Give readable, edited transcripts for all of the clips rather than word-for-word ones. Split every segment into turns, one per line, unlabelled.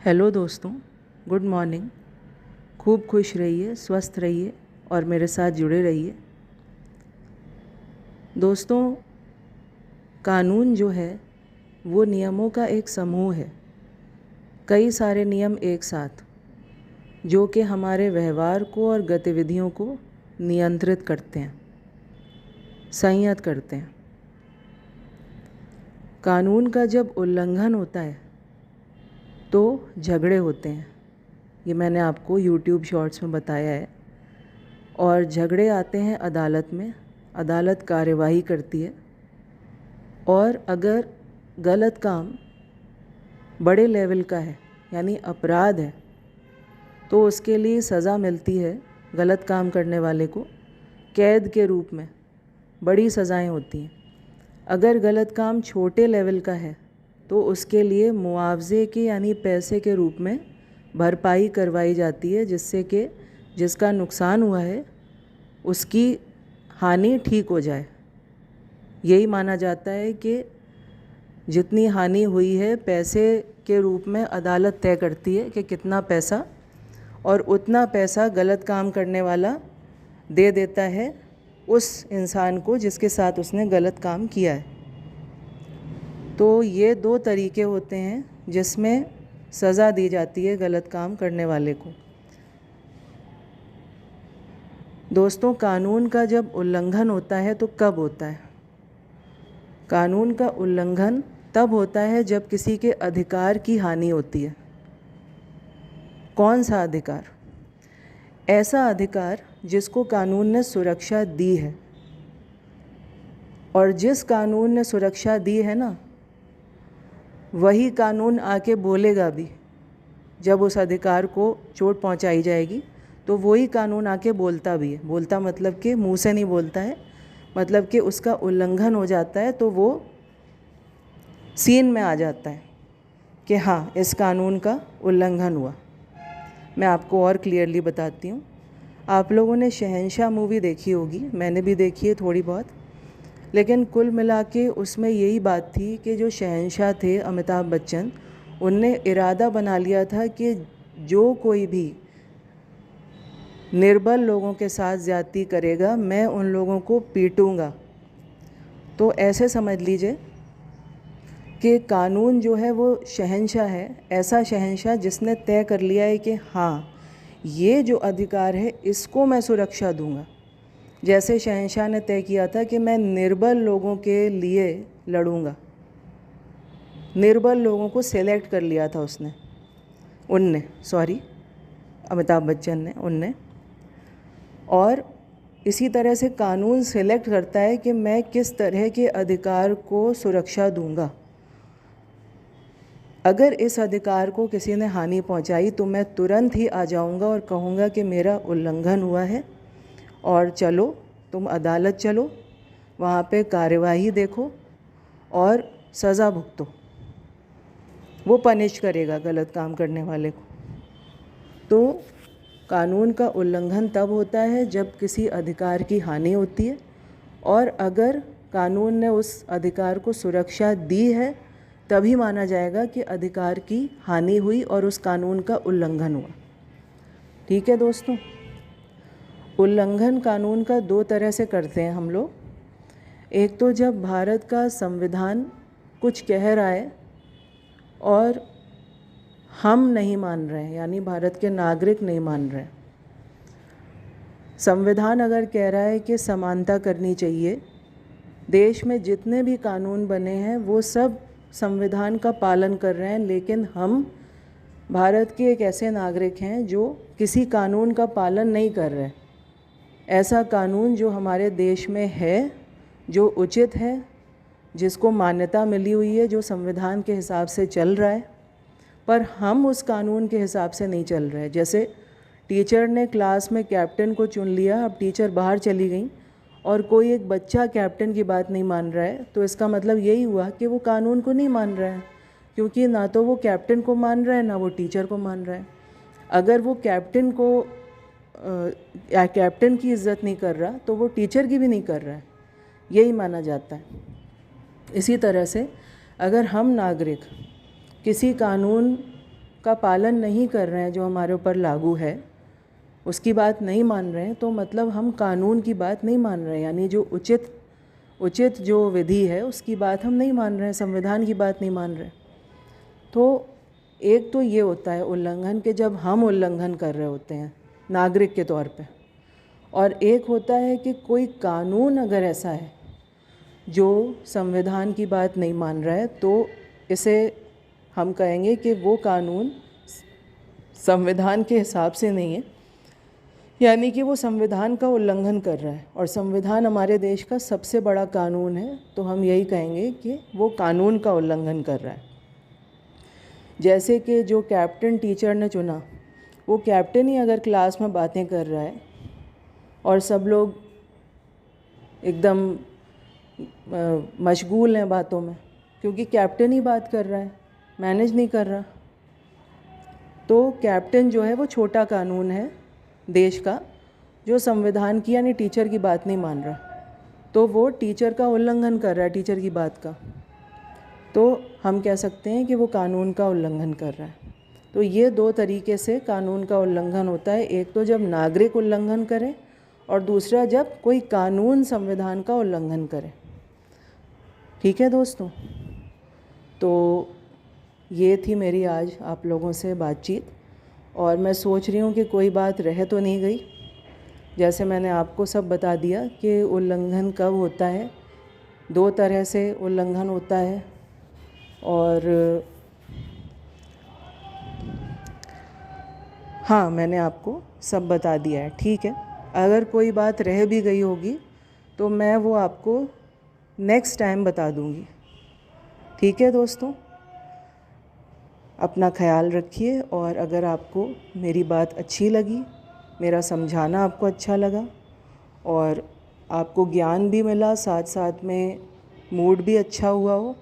Hello दोस्तों, good morning. खूब खुश रहिए, स्वस्थ रहिए और मेरे साथ जुड़े रहिए। दोस्तों, कानून जो है वो नियमों का एक समूह है। कई सारे नियम एक साथ जो कि हमारे व्यवहार को और गतिविधियों को नियंत्रित करते हैं, संयत करते हैं। कानून का जब उल्लंघन होता है तो झगड़े होते हैं। ये मैंने आपको YouTube शॉर्ट्स में बताया है। और झगड़े आते हैं अदालत में, अदालत कार्यवाही करती है। और अगर गलत काम बड़े लेवल का है यानी अपराध है तो उसके लिए सज़ा मिलती है गलत काम करने वाले को कैद के रूप में। बड़ी सज़ाएं होती हैं। अगर गलत काम छोटे लेवल का है तो उसके लिए मुआवजे के यानी पैसे के रूप में भरपाई करवाई जाती है, जिससे कि जिसका नुकसान हुआ है उसकी हानि ठीक हो जाए। यही माना जाता है कि जितनी हानि हुई है पैसे के रूप में अदालत तय करती है कि कितना पैसा, और उतना पैसा गलत काम करने वाला दे देता है उस इंसान को जिसके साथ उसने गलत काम किया है। तो ये दो तरीके होते हैं जिसमें सज़ा दी जाती है गलत काम करने वाले को। दोस्तों, कानून का जब उल्लंघन होता है तो कब होता है? कानून का उल्लंघन तब होता है जब किसी के अधिकार की हानि होती है। कौन सा अधिकार? ऐसा अधिकार जिसको कानून ने सुरक्षा दी है। और जिस कानून ने सुरक्षा दी है ना, वही कानून आके बोलेगा भी। जब उस अधिकार को चोट पहुंचाई जाएगी तो वही कानून आके बोलता भी है। बोलता मतलब कि मुंह से नहीं बोलता है, मतलब कि उसका उल्लंघन हो जाता है तो वो सीन में आ जाता है कि हाँ, इस कानून का उल्लंघन हुआ। मैं आपको और क्लियरली बताती हूँ। आप लोगों ने शहंशाह मूवी देखी होगी, मैंने भी देखी है थोड़ी बहुत। लेकिन कुल मिला के उसमें यही बात थी कि जो शहंशाह थे अमिताभ बच्चन, उनने इरादा बना लिया था कि जो कोई भी निर्बल लोगों के साथ ज़्यादती करेगा मैं उन लोगों को पीटूँगा। तो ऐसे समझ लीजिए कि कानून जो है वो शहंशाह है, ऐसा शहंशाह जिसने तय कर लिया है कि हाँ, ये जो अधिकार है इसको मैं सुरक्षा दूँगा। जैसे शहंशाह ने तय किया था कि मैं निर्बल लोगों के लिए लड़ूंगा। निर्बल लोगों को सेलेक्ट कर लिया था अमिताभ बच्चन ने, उनने। और इसी तरह से कानून सेलेक्ट करता है कि मैं किस तरह के अधिकार को सुरक्षा दूंगा। अगर इस अधिकार को किसी ने हानि पहुंचाई तो मैं तुरंत ही आ जाऊंगा और कहूँगा कि मेरा उल्लंघन हुआ है और चलो, तुम अदालत चलो, वहाँ पे कार्यवाही देखो और सज़ा भुगतो। वो पनिश करेगा गलत काम करने वाले को। तो कानून का उल्लंघन तब होता है जब किसी अधिकार की हानि होती है, और अगर कानून ने उस अधिकार को सुरक्षा दी है तभी माना जाएगा कि अधिकार की हानि हुई और उस कानून का उल्लंघन हुआ। ठीक है दोस्तों? उल्लंघन कानून का दो तरह से करते हैं हम लोग। एक तो जब भारत का संविधान कुछ कह रहा है और हम नहीं मान रहे हैं, यानी भारत के नागरिक नहीं मान रहे हैं। संविधान अगर कह रहा है कि समानता करनी चाहिए, देश में जितने भी कानून बने हैं वो सब संविधान का पालन कर रहे हैं, लेकिन हम भारत के एक ऐसे नागरिक हैं जो किसी कानून का पालन नहीं कर रहे। ऐसा कानून जो हमारे देश में है, जो उचित है, जिसको मान्यता मिली हुई है, जो संविधान के हिसाब से चल रहा है, पर हम उस कानून के हिसाब से नहीं चल रहे। जैसे टीचर ने क्लास में कैप्टन को चुन लिया, अब टीचर बाहर चली गई और कोई एक बच्चा कैप्टन की बात नहीं मान रहा है, तो इसका मतलब यही हुआ कि वो कानून को नहीं मान रहा है, क्योंकि ना तो वो कैप्टन को मान रहा है ना वो टीचर को मान रहा है। अगर वो कैप्टन की इज़्ज़त नहीं कर रहा तो वो टीचर की भी नहीं कर रहा है, यही माना जाता है। इसी तरह से अगर हम नागरिक किसी कानून का पालन नहीं कर रहे हैं, जो हमारे ऊपर लागू है उसकी बात नहीं मान रहे हैं, तो मतलब हम कानून की बात नहीं मान रहे हैं, यानी जो उचित जो विधि है उसकी बात हम नहीं मान रहे हैं, संविधान की बात नहीं मान रहे। तो एक तो ये होता है उल्लंघन के जब हम उल्लंघन कर रहे होते हैं नागरिक के तौर पे, और एक होता है कि कोई कानून अगर ऐसा है जो संविधान की बात नहीं मान रहा है, तो इसे हम कहेंगे कि वो कानून संविधान के हिसाब से नहीं है, यानी कि वो संविधान का उल्लंघन कर रहा है। और संविधान हमारे देश का सबसे बड़ा कानून है, तो हम यही कहेंगे कि वो कानून का उल्लंघन कर रहा है। जैसे कि जो कैप्टन टीचर ने चुना, वो कैप्टन ही अगर क्लास में बातें कर रहा है और सब लोग एकदम मशगूल हैं बातों में, क्योंकि कैप्टन ही बात कर रहा है, मैनेज नहीं कर रहा, तो कैप्टन जो है वो छोटा कानून है देश का, जो संविधान की यानी टीचर की बात नहीं मान रहा, तो वो टीचर का उल्लंघन कर रहा है, टीचर की बात का। तो हम कह सकते हैं कि वो कानून का उल्लंघन कर रहा है। तो ये दो तरीके से कानून का उल्लंघन होता है, एक तो जब नागरिक उल्लंघन करे और दूसरा जब कोई कानून संविधान का उल्लंघन करे। ठीक है दोस्तों, तो ये थी मेरी आज आप लोगों से बातचीत, और मैं सोच रही हूँ कि कोई बात रह तो नहीं गई। जैसे मैंने आपको सब बता दिया कि उल्लंघन कब होता है, दो तरह से उल्लंघन होता है, और हाँ, मैंने आपको सब बता दिया है। ठीक है, अगर कोई बात रह भी गई होगी तो मैं वो आपको नेक्स्ट टाइम बता दूँगी। ठीक है दोस्तों, अपना ख्याल रखिए, और अगर आपको मेरी बात अच्छी लगी, मेरा समझाना आपको अच्छा लगा और आपको ज्ञान भी मिला, साथ साथ में मूड भी अच्छा हुआ हो,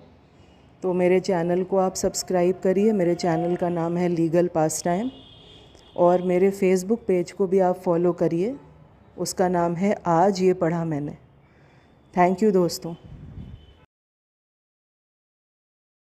तो मेरे चैनल को आप सब्सक्राइब करिए। मेरे चैनल का नाम है लीगल पास टाइम, और मेरे फेसबुक पेज को भी आप फॉलो करिए, उसका नाम है आज ये पढ़ा मैंने। थैंक यू दोस्तों।